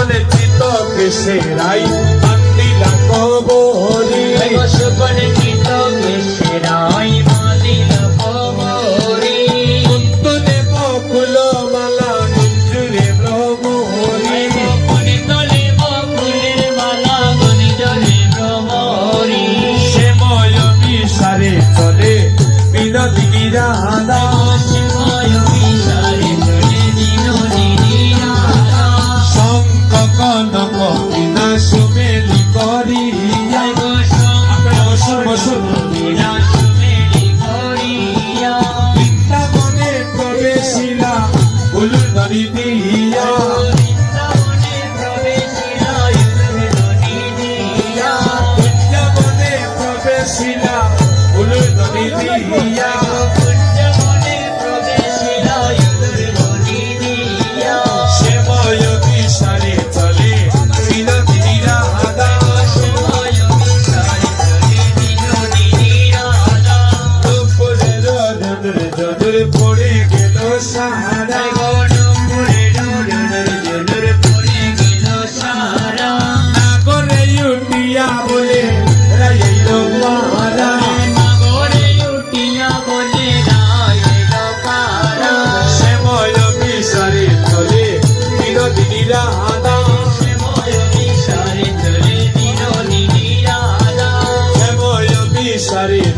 গোপনে চিত কেশেরাই মান্দিলা কবরি গোপনে চিত কেশেরাই মান্দিলা কবরি কুন্তলে বকুল মালা গুঞ্জুরে ভ্রমরি গোপনে তলে বকুলের মালা গুঞ্জুরে ভ্রমরি শ্যাময় বিসারে চলে বিনোদিনী রাধা শ্যাময় বিসারে চলে বিনোদিনী রাধা শঙ্খ কনক বিনা সুমেলি করিয়া বৃন্দাবনে প্রবেশিলা উলুর নদী দিয়া বৃন্দাবনে প্রবেশিলা উলুর নদী দিয়া শ্যাময় বিসারে চলে বিনোদিনী রাধা জোর পড়ে গেল সাহারা নাগরে উঠিয়া বলে রাইল পাহারা শ্যাময় বিসারে চলে বিনোদিনী রাধা শ্যাময় বিসারে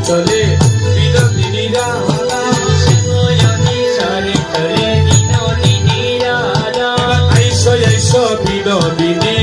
চলে বিনোদিনী রাধা আইসো আইসো বিনোদিনী